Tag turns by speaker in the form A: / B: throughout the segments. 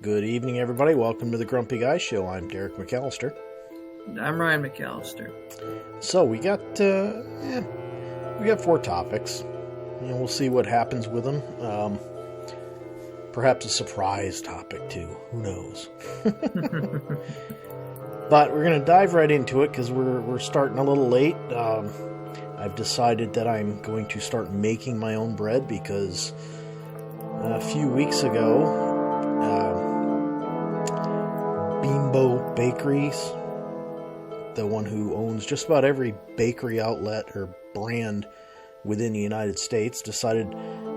A: Good evening, everybody. Welcome to the Grumpy Guy Show. I'm Derek McAllister.
B: And I'm Ryan McAllister.
A: So we got 4 topics. We'll see what happens with them. Perhaps a surprise topic too. Who knows? But we're going to dive right into it because we're starting a little late. I've decided that I'm going to start making my own bread because a few weeks ago, Bimbo Bakeries, the one who owns just about every bakery outlet or brand within the United States, decided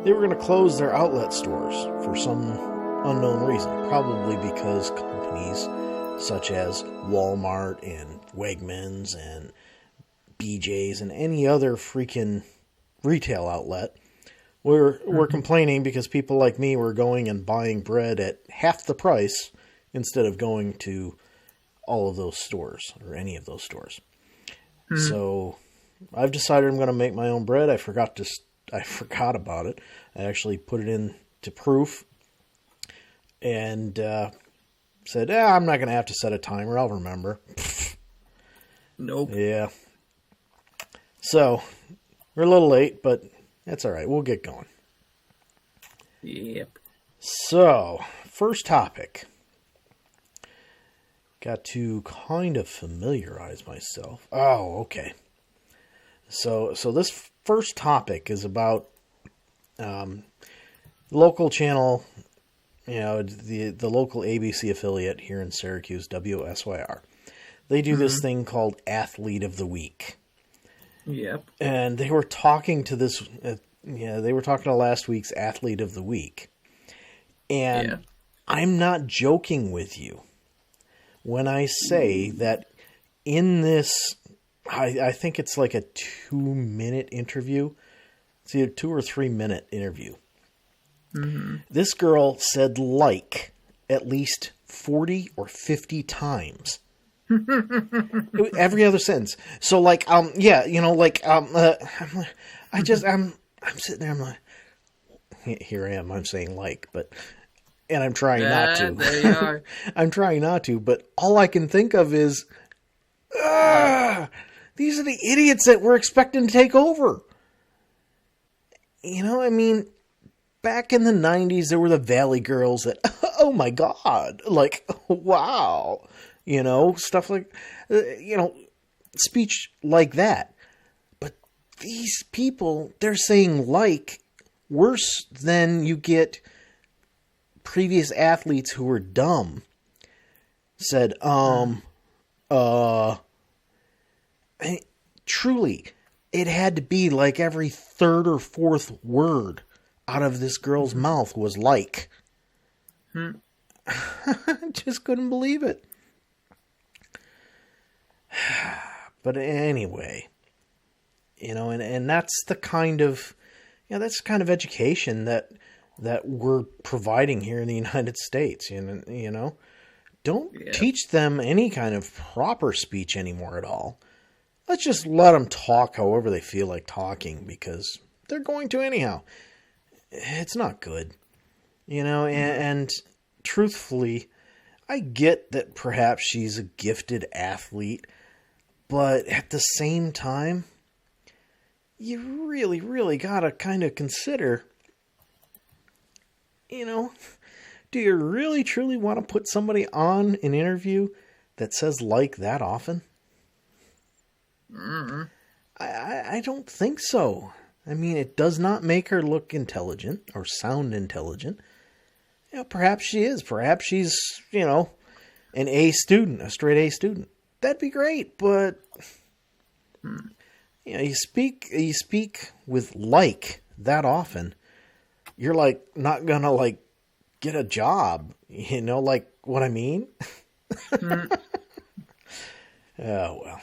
A: they were going to close their outlet stores for some unknown reason. Probably because companies such as Walmart and Wegmans and BJ's and any other freaking retail outlet were complaining because people like me were going and buying bread at half the price instead of going to all of those stores or any of those stores. So I've decided I'm going to make my own bread. I forgot about it. I actually put it into proof and said, I'm not going to have to set a timer. I'll remember.
B: Nope.
A: Yeah. So we're a little late, but that's all right. We'll get going.
B: Yep.
A: So, first topic. Got to kind of familiarize myself. Oh, okay. So this first topic is about local channel, the local ABC affiliate here in Syracuse, WSYR. They do this thing called Athlete of the Week.
B: Yep.
A: And they were talking to this, they were talking to last week's Athlete of the Week. And I'm not joking with you when I say that in this, I think it's like a 2-minute interview. It's either 2 or 3 minute interview. This girl said like at least 40 or 50 times. Every other sentence. So I'm sitting there, I'm like, here I am, I'm saying like, and I'm trying not to.
B: There you are.
A: I'm trying not to, but all I can think of is, these are the idiots that we're expecting to take over. Back in the 90s, there were the Valley Girls that, oh my God, wow. Stuff like, speech like that. But these people, they're saying like worse than you get previous athletes who were dumb said, truly, it had to be like every 3rd or 4th word out of this girl's mouth was like. I just couldn't believe it. But anyway, and that's the kind of, that's the kind of education that we're providing here in the United States. Don't teach them any kind of proper speech anymore at all. Let's just let them talk however they feel like talking because they're going to anyhow. It's not good, and truthfully, I get that perhaps she's a gifted athlete, but at the same time, you really, really gotta kind of consider, do you really, truly want to put somebody on an interview that says like that often? I don't think so. It does not make her look intelligent or sound intelligent. Perhaps she is. Perhaps she's, an A student, a straight A student. That'd be great, but you speak with like that often, you're not gonna get a job. What I mean? Oh well.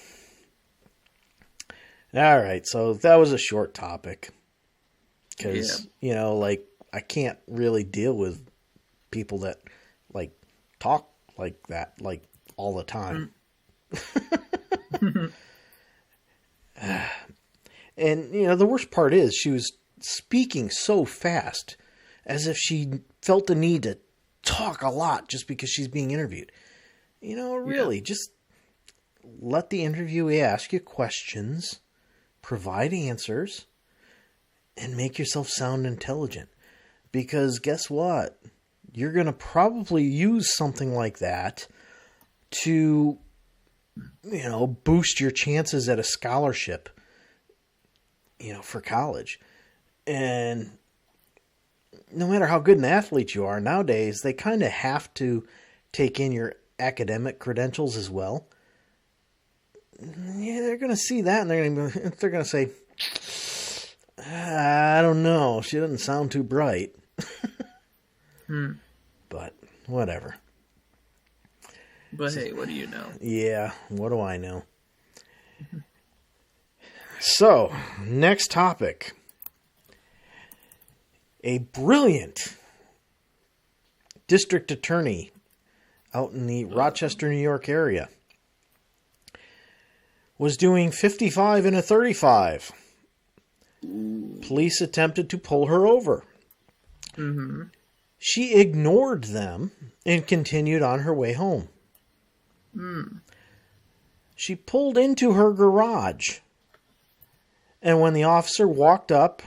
A: All right, so that was a short topic because I can't really deal with people that talk like that all the time. And the worst part is she was speaking so fast as if she felt the need to talk a lot just because she's being interviewed. Really, just let the interviewee ask you questions, provide answers, and make yourself sound intelligent. Because guess what? You're going to probably use something like that to, boost your chances at a scholarship, for college. And no matter how good an athlete you are nowadays, they kind of have to take in your academic credentials as well. Yeah, they're going to see that and they're going to say, I don't know, she doesn't sound too bright. But whatever.
B: But hey, what do you know?
A: Yeah, what do I know? So, next topic. A brilliant district attorney out in the Rochester, New York area was doing 55 and a 35. Police attempted to pull her over.
B: Mm-hmm.
A: She ignored them and continued on her way home. She pulled into her garage. And when the officer walked up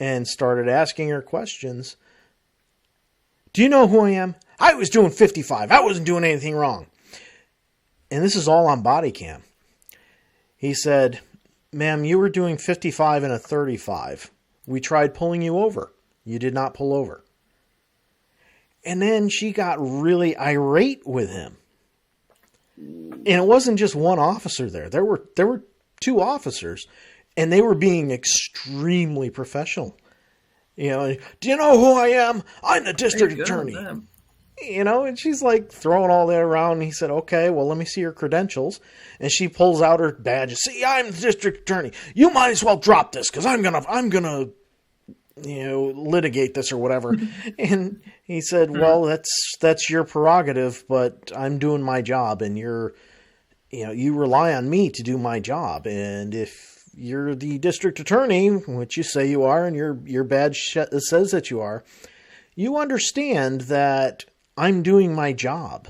A: and started asking her questions, do you know who I am? I was doing 55. I wasn't doing anything wrong. And this is all on body cam. He said, ma'am, you were doing 55 and a 35. We tried pulling you over. You did not pull over. And then she got really irate with him. And it wasn't just one officer there. There were two officers, and they were being extremely professional. Do you know who I am? I'm the district attorney. And she's like throwing all that around. And he said, okay, well, let me see your credentials. And she pulls out her badge. See, I'm the district attorney. You might as well drop this because I'm gonna litigate this or whatever. And he said, well, that's your prerogative, but I'm doing my job, and you rely on me to do my job. And if you're the district attorney, which you say you are, and your badge says that you are, you understand that I'm doing my job.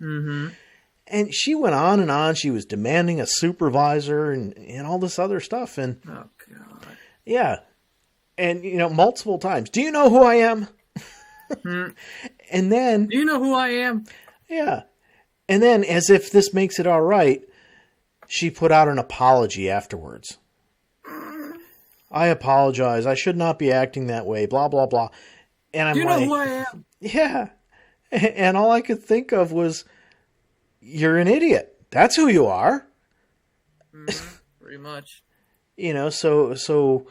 B: Mm-hmm.
A: And she went on and on. She was demanding a supervisor and all this other stuff. And
B: oh, God.
A: Yeah. And, multiple times. Do you know who I am? And then...
B: Do you know who I am?
A: Yeah. And then, as if this makes it all right, she put out an apology afterwards. I apologize. I should not be acting that way. Blah, blah, blah. And I'm
B: Do you know who I am?
A: Yeah. And all I could think of was, you're an idiot. That's who you are.
B: Pretty much.
A: So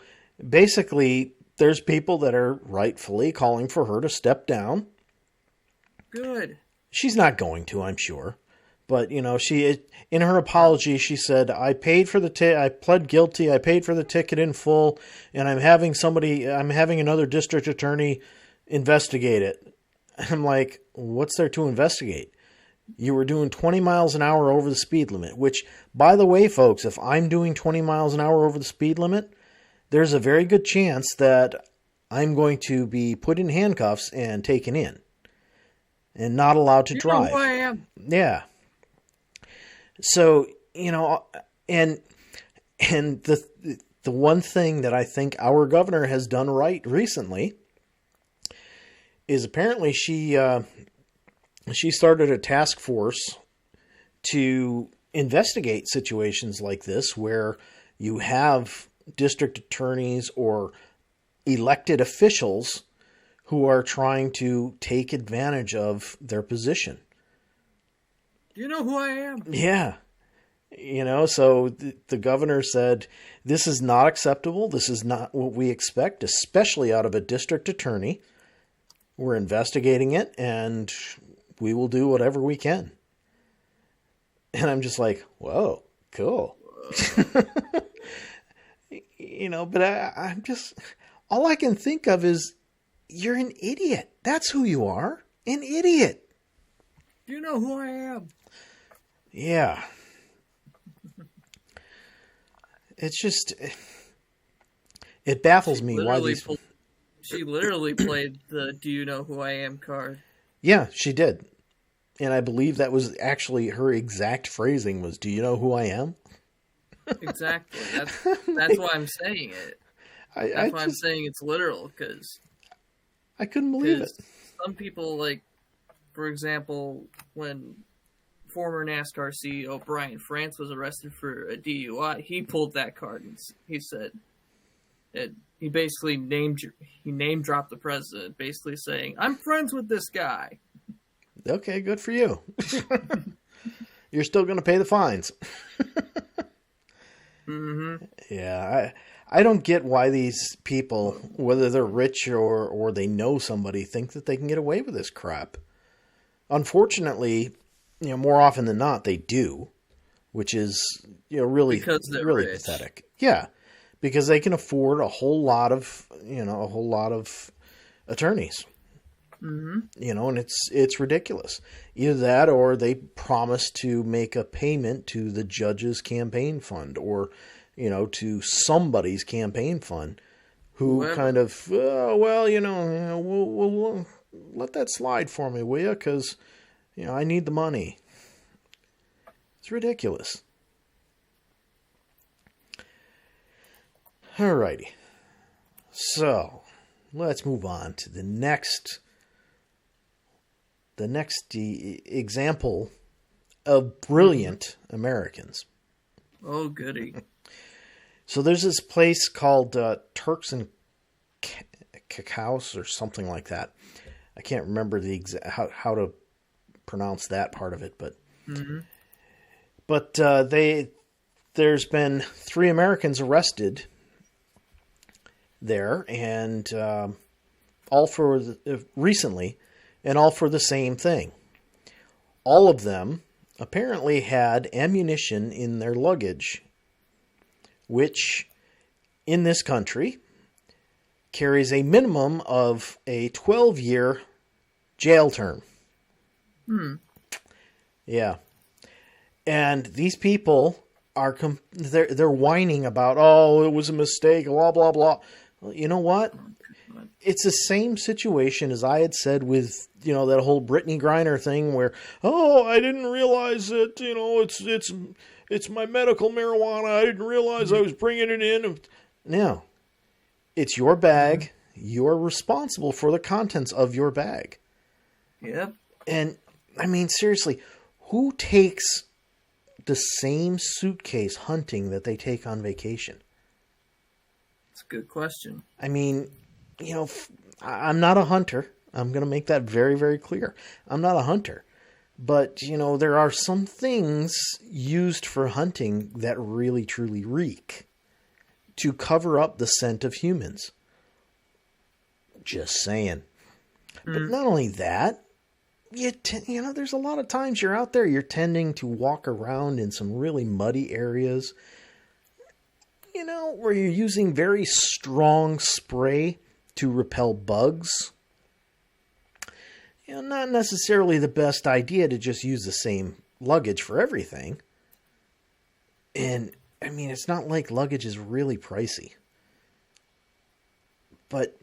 A: basically, there's people that are rightfully calling for her to step down.
B: Good.
A: She's not going to, I'm sure. But, she, in her apology, she said, I paid for the I pled guilty, I paid for the ticket in full, and I'm having another district attorney investigate it. I'm like, what's there to investigate? You were doing 20 miles an hour over the speed limit, which, by the way, folks, if I'm doing 20 miles an hour over the speed limit, there's a very good chance that I'm going to be put in handcuffs and taken in and not allowed to drive.
B: You know who I am.
A: Yeah. So, and the one thing that I think our governor has done right recently is apparently she started a task force to investigate situations like this where you have district attorneys or elected officials who are trying to take advantage of their position.
B: You know who I am?
A: Yeah. So the governor said, this is not acceptable. This is not what we expect, especially out of a district attorney. We're investigating it, and we will do whatever we can. And I'm just like, whoa, cool. But I'm just, all I can think of is, you're an idiot. That's who you are, an idiot.
B: You know who I am.
A: Yeah. It's just, it baffles me why these...
B: She literally played the "Do you know who I am" card.
A: Yeah, she did. And I believe that was actually her exact phrasing was, "Do you know who I am?"
B: Exactly. That's why I'm saying it. That's why I'm saying it's literal, because
A: I couldn't believe it.
B: some people, like, for example, when former NASCAR CEO Brian France was arrested for a DUI, he pulled that card and he said he basically name dropped the president, basically saying, "I'm friends with this guy."
A: Okay, good for you. You're still going to pay the fines.
B: Mm-hmm.
A: Yeah, I don't get why these people, whether they're rich or they know somebody, think that they can get away with this crap. Unfortunately, more often than not, they do, which is really
B: rich.
A: pathetic. Yeah, because they can afford a whole lot of attorneys.
B: Mm-hmm.
A: And it's ridiculous. Either that, or they promise to make a payment to the judge's campaign fund, or to somebody's campaign fund, who
B: Whoever.
A: kind of we'll let that slide for me, will you? Because I need the money. It's ridiculous. Alrighty, so let's move on to the next example of brilliant Americans.
B: Oh, goody.
A: So there's this place called Turks and Caicos or something like that. I can't remember how to pronounce that part of it, but there's been 3 Americans arrested there, and all for recently. And all for the same thing. All of them apparently had ammunition in their luggage, which in this country carries a minimum of a 12-year jail term. Yeah. And these people are they're whining about, "Oh, it was a mistake, blah blah blah." Well, you know what? It's the same situation as I had said with, that whole Brittany Griner thing where, "Oh, I didn't realize that, it's my medical marijuana. I didn't realize I was bringing it in." Now, it's your bag. You're responsible for the contents of your bag.
B: Yep.
A: And, I mean, seriously, who takes the same suitcase hunting that they take on vacation?
B: That's a good question.
A: I mean, I'm not a hunter. I'm going to make that very, very clear. I'm not a hunter. But, there are some things used for hunting that really, truly reek to cover up the scent of humans. Just saying. But not only that, there's a lot of times you're out there, you're tending to walk around in some really muddy areas, where you're using very strong spray to repel bugs. Not necessarily the best idea to just use the same luggage for everything. And, I mean, it's not like luggage is really pricey. But,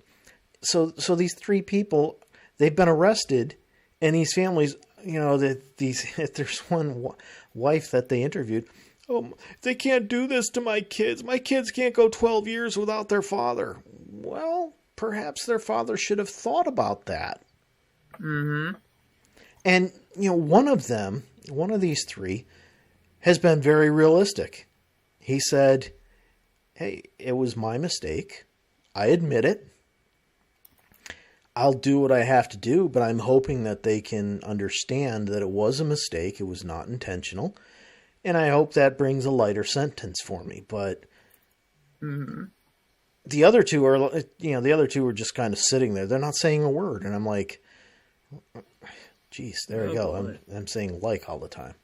A: so these 3 people, they've been arrested, and these families, there's one wife that they interviewed, "Oh, they can't do this to my kids. My kids can't go 12 years without their father." Well, perhaps their father should have thought about that.
B: Mm-hmm.
A: And, one of these 3 has been very realistic. He said, "Hey, it was my mistake. I admit it. I'll do what I have to do, but I'm hoping that they can understand that it was a mistake. It was not intentional. And I hope that brings a lighter sentence for me." But the other two are just kind of sitting there. They're not saying a word. And I'm like, geez, there we go. I'm saying like all the time.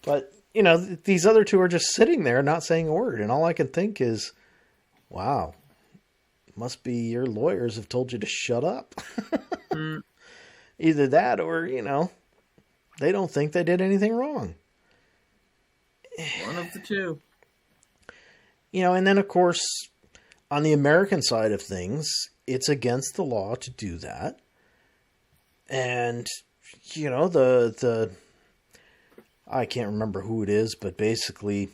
A: But, these other 2 are just sitting there not saying a word. And all I can think is, wow, must be your lawyers have told you to shut up. Either that or, they don't think they did anything wrong.
B: One of the 2.
A: And then, of course, On the American side of things, it's against the law to do that. And, the I can't remember who it is, but basically,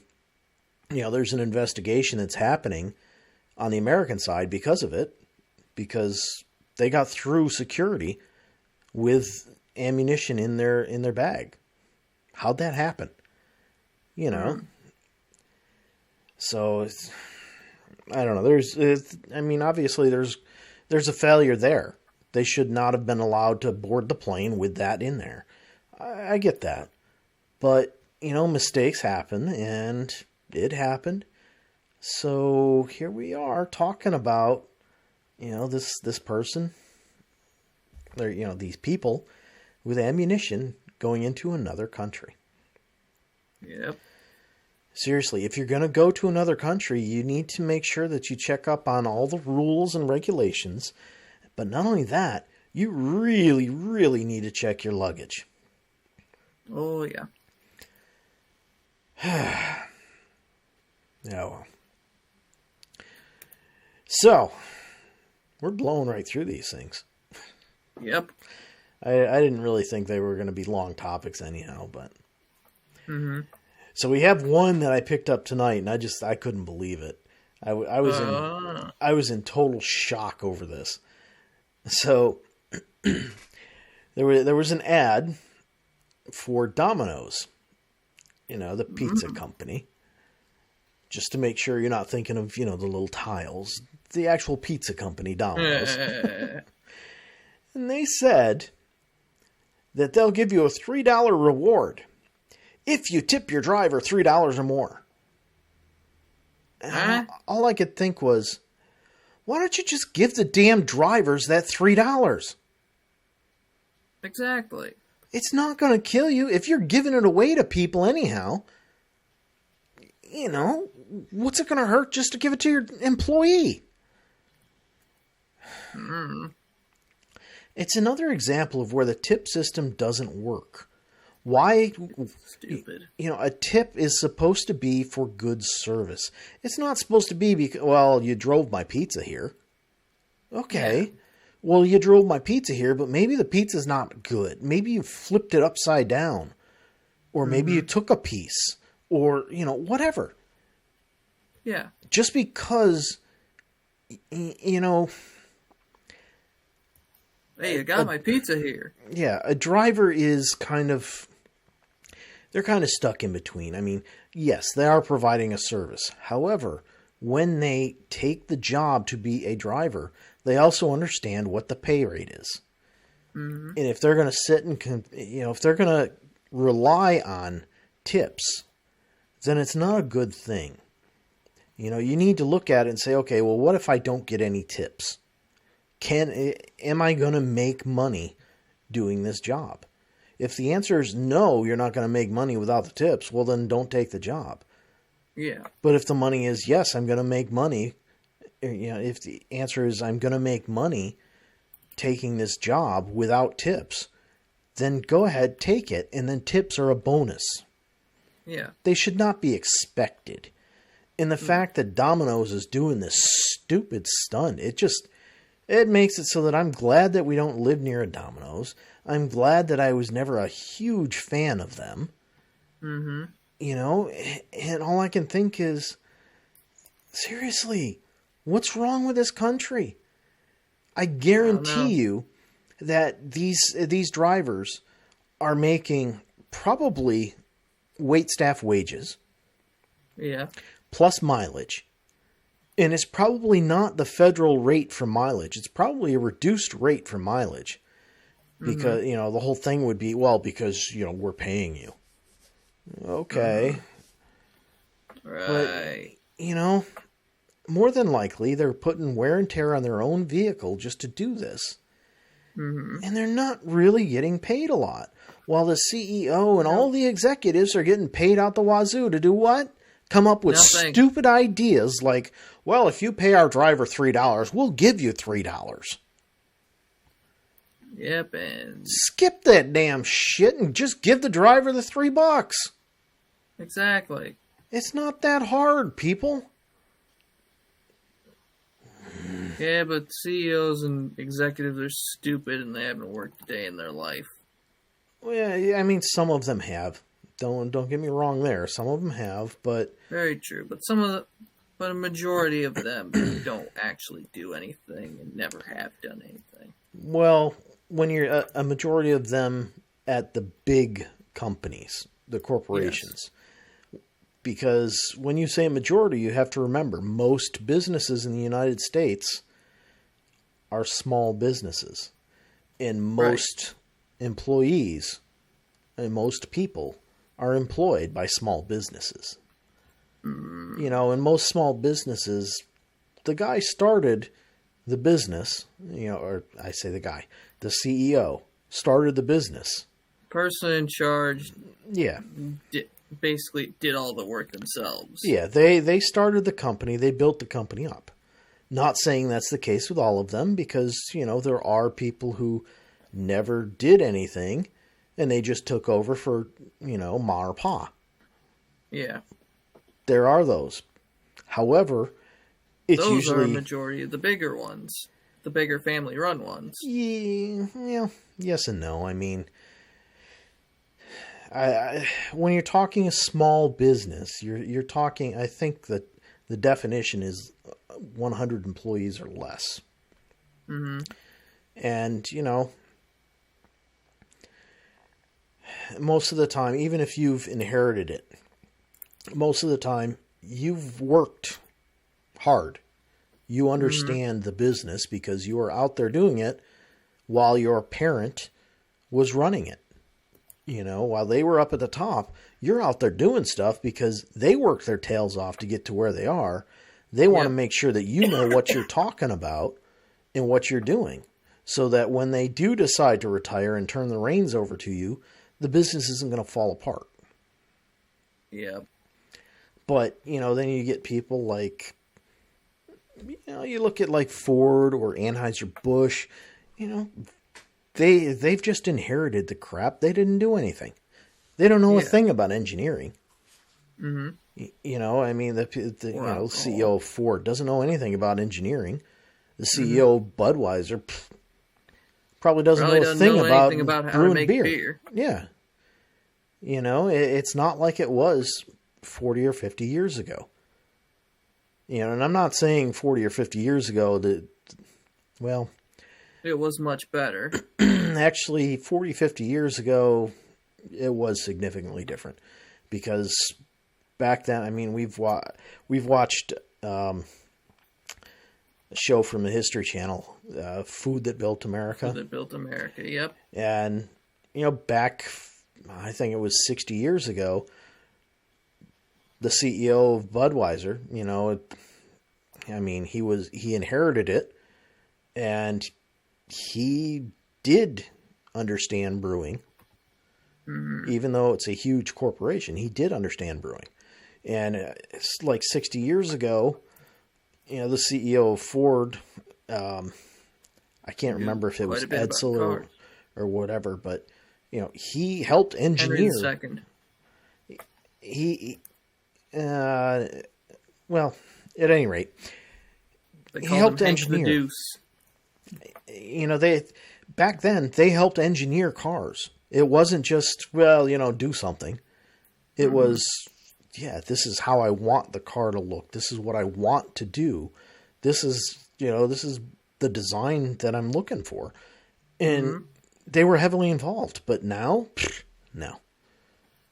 A: there's an investigation that's happening on the American side because of it, because they got through security with ammunition in their bag. How'd that happen? So I don't know. Obviously there's a failure there. They should not have been allowed to board the plane with that in there. I get that. But, mistakes happen, and it happened. So here we are talking about, this person, or, these people with ammunition going into another country.
B: Yep.
A: Seriously, if you're going to go to another country, you need to make sure that you check up on all the rules and regulations. But not only that, you really, really need to check your luggage.
B: Oh, yeah.
A: Yeah. So, we're blowing right through these things.
B: Yep.
A: I didn't really think they were going to be long topics anyhow, but...
B: Mm-hmm.
A: So we have one that I picked up tonight, and I couldn't believe it. I was in total shock over this. So, there was an ad for Domino's, the pizza company. Just to make sure you're not thinking of, the little tiles. The actual pizza company, Domino's. And they said that they'll give you a $3 reward if you tip your driver $3 or more. All I could think was, why don't you just give the damn drivers that $3?
B: Exactly.
A: It's not going to kill you if you're giving it away to people anyhow. What's it going to hurt just to give it to your employee? It's another example of where the tip system doesn't work. Why?
B: Stupid.
A: A tip is supposed to be for good service. It's not supposed to be because, well, you drove my pizza here. Okay. Yeah. Well, you drove my pizza here, but maybe the pizza's not good. Maybe you flipped it upside down. Or maybe you took a piece. Or, whatever.
B: Yeah.
A: Just because,
B: hey, you got my pizza here.
A: Yeah, a driver is they're kind of stuck in between. Yes, they are providing a service. However, when they take the job to be a driver, they also understand what the pay rate is. Mm-hmm. And if they're going to sit and, if they're going to rely on tips, then it's not a good thing. You need to look at it and say, okay, well, what if I don't get any tips? Am I going to make money doing this job? If the answer is no, you're not going to make money without the tips, well, then don't take the job.
B: Yeah.
A: But if the money is, yes, I'm going to make money, if the answer is I'm going to make money taking this job without tips, then go ahead, take it, and then tips are a bonus.
B: Yeah.
A: They should not be expected. And the fact that Domino's is doing this stupid stunt, it makes it so that I'm glad that we don't live near a Domino's. I'm glad that I was never a huge fan of them.
B: Mm-hmm.
A: And all I can think is, seriously, what's wrong with this country? I guarantee you that these drivers are making probably waitstaff wages.
B: Yeah.
A: Plus mileage. And it's probably not the federal rate for mileage. It's probably a reduced rate for mileage. Because, the whole thing would be, well, because, we're paying you. Okay.
B: Right.
A: But, more than likely, they're putting wear and tear on their own vehicle just to do this.
B: Mm-hmm.
A: And they're not really getting paid a lot. While the CEO and all the executives are getting paid out the wazoo to do what? Come up with stupid ideas like, well, if you pay our driver $3, we'll give you $3.
B: Yep, and...
A: skip that damn shit and just give the driver the $3.
B: Exactly.
A: It's not that hard, people.
B: Yeah, but CEOs and executives are stupid and they haven't worked a day in their life.
A: Well, yeah, I mean, some of them have. Don't get me wrong there. Some of them have, but
B: Very true. But a majority of them don't actually do anything and never have done anything.
A: well, when you're a majority of them at the big companies, the corporations. Yes. Because when you say majority, you have to remember most businesses in the United States are small businesses. And most employees and most people are employed by small businesses. You know, in most small businesses, the guy started the business, you know, or I say the guy, the CEO started the business.
B: Person in charge,
A: yeah,
B: basically did all the work themselves.
A: Yeah, they started the company, they built the company up. Not saying that's the case with all of them, because, you know, there are people who never did anything, and they just took over for, you know, ma or pa.
B: Yeah.
A: There are those. However, it's
B: those
A: usually...
B: are a majority of the bigger ones. The bigger family-run ones.
A: Yeah, yes and no. I mean, when you're talking a small business, you're talking, I think that the definition is 100 employees or less.
B: Mm-hmm.
A: And, you know, most of the time, even if you've inherited it, most of the time you've worked hard. You understand the business because you are out there doing it while your parent was running it. You know, while they were up at the top, you're out there doing stuff because they worked their tails off to get to where they are. They want to make sure that you know what you're talking about and what you're doing, so that when they do decide to retire and turn the reins over to you, the business isn't going to fall apart.
B: Yeah.
A: But, you know, then you get people like, you know, you look at like Ford or Anheuser-Busch, you know, they've just inherited the crap. They didn't do anything. They don't know a thing about engineering.
B: Mm-hmm.
A: You know, I mean, the CEO of Ford doesn't know anything about engineering. The CEO of Budweiser probably doesn't know a thing about
B: how to make beer.
A: Yeah. You know, it's not like it was 40 or 50 years ago. You know, and I'm not saying 40 or 50 years ago that, well...
B: It was much better.
A: Actually, 40, 50 years ago, it was significantly different. Because back then, I mean, we've watched a show from the History Channel, Food That Built America.
B: Food That Built America, yep.
A: And, you know, back, I think it was 60 years ago, the CEO of Budweiser, you know, I mean, he inherited it, and he did understand brewing. Mm-hmm. Even though it's a huge corporation, he did understand brewing. And it's like 60 years ago, you know, the CEO of Ford, I can't remember if it was Edsel or whatever, but, you know, he helped engineer.
B: Henry II.
A: Well, at any rate, he helped engineer. You know, back then they helped engineer cars. It wasn't just, well, you know, do something. It was, this is how I want the car to look. This is what I want to do. This is, you know, this is the design that I'm looking for. And they were heavily involved. But now, no.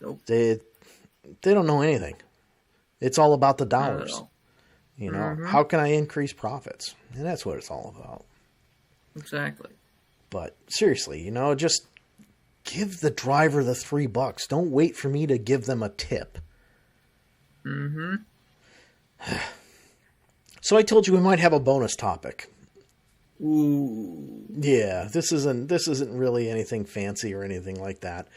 B: Nope.
A: They don't know anything. It's all about the dollars. You know, how can I increase profits? And that's what it's all about.
B: Exactly.
A: But seriously, you know, just give the driver the $3. Don't wait for me to give them a tip.
B: Mm-hmm.
A: So I told you we might have a bonus topic.
B: Ooh.
A: Yeah, this isn't really anything fancy or anything like that.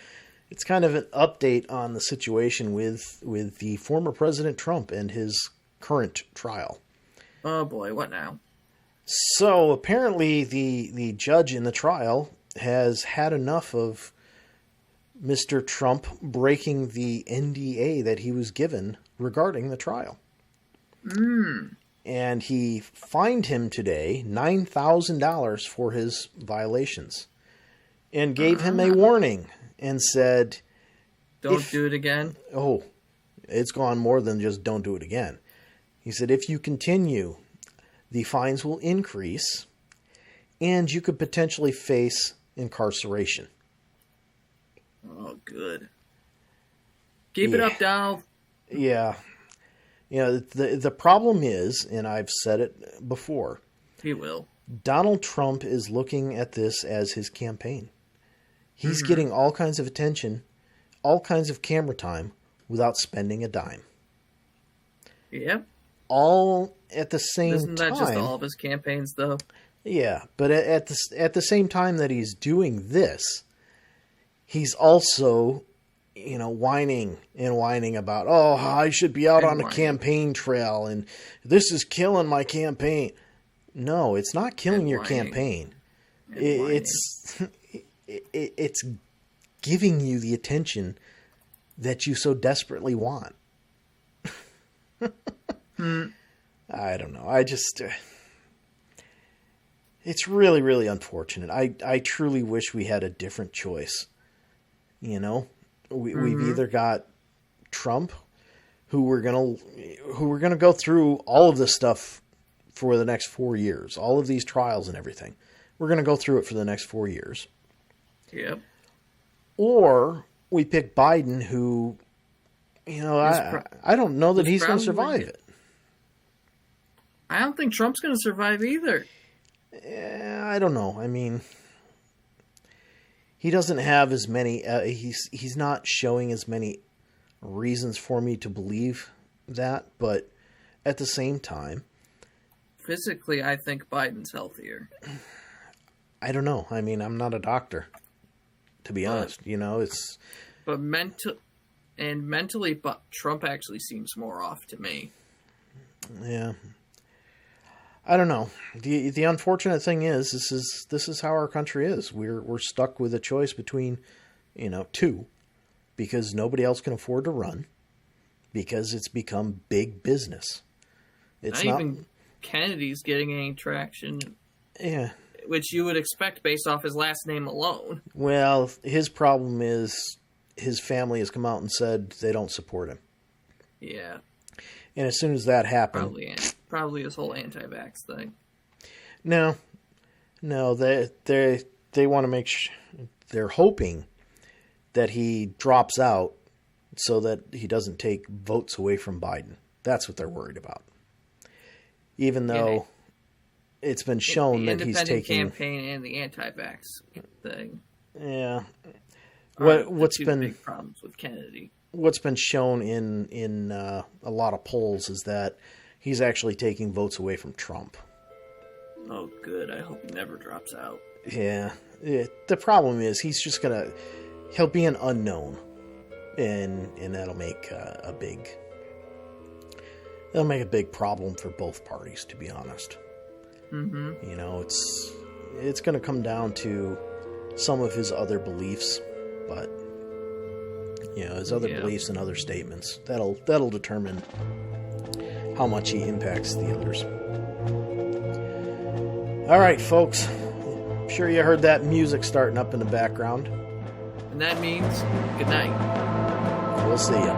A: It's kind of an update on the situation with the former President Trump and his current trial.
B: Oh boy, what now?
A: So apparently the judge in the trial has had enough of Mr. Trump breaking the NDA that he was given regarding the trial. And he fined him today $9,000 for his violations and gave him a warning and said,
B: Don't do it again.
A: Oh, it's gone more than just don't do it again. He said, if you continue, the fines will increase and you could potentially face incarceration.
B: Oh, good. Keep it up, Donald.
A: Yeah. You know, the problem is, and I've said it before,
B: He will.
A: Donald Trump is looking at this as his campaign. He's getting all kinds of attention, all kinds of camera time without spending a dime.
B: Yep.
A: All at the same
B: Isn't
A: time.
B: that just all of his campaigns, though?
A: Yeah, but at the same time that he's doing this, he's also, you know, whining about, oh, I should be out on a campaign trail, and this is killing my campaign. No, it's not killing your campaign. It's giving you the attention that you so desperately want. I don't know. I just... it's really, really unfortunate. I truly wish we had a different choice. You know? We've either got Trump, who we're gonna go through all of this stuff for the next 4 years, all of these trials and everything. We're gonna go through it for the next 4 years.
B: Yep.
A: Or we pick Biden, who, you know, I don't know that he's going to survive it.
B: I don't think Trump's going to survive either.
A: I don't know. I mean, he doesn't have as many. He's not showing as many reasons for me to believe that. But at the same time,
B: physically, I think Biden's healthier.
A: I don't know. I mean, I'm not a doctor, to be honest. You know, it's.
B: But mentally, but Trump actually seems more off to me.
A: Yeah. I don't know. The unfortunate thing is this is how our country is. We're stuck with a choice between, you know, two, because nobody else can afford to run, because it's become big business. It's not
B: even Kennedy's getting any traction.
A: Yeah.
B: Which you would expect based off his last name alone.
A: Well, his problem is his family has come out and said they don't support him.
B: Yeah.
A: And as soon as that happened...
B: Probably his whole anti-vax thing.
A: No, they want to make sure... They're hoping that he drops out so that he doesn't take votes away from Biden. That's what they're worried about. Even though it's been shown that he's taking...
B: The independent campaign and the anti-vax thing.
A: Yeah.
B: What's been big problems with Kennedy?
A: What's been shown in a lot of polls is that he's actually taking votes away from Trump.
B: Oh, good. I hope he never drops out.
A: Yeah. The problem is he'll be an unknown, and that'll make a big problem for both parties, to be honest.
B: Mm-hmm.
A: You know, it's going to come down to some of his other beliefs, but you know, his other beliefs and other statements that'll determine how much he impacts the others. All right, folks. I'm sure you heard that music starting up in the background.
B: And that means good night.
A: We'll see you.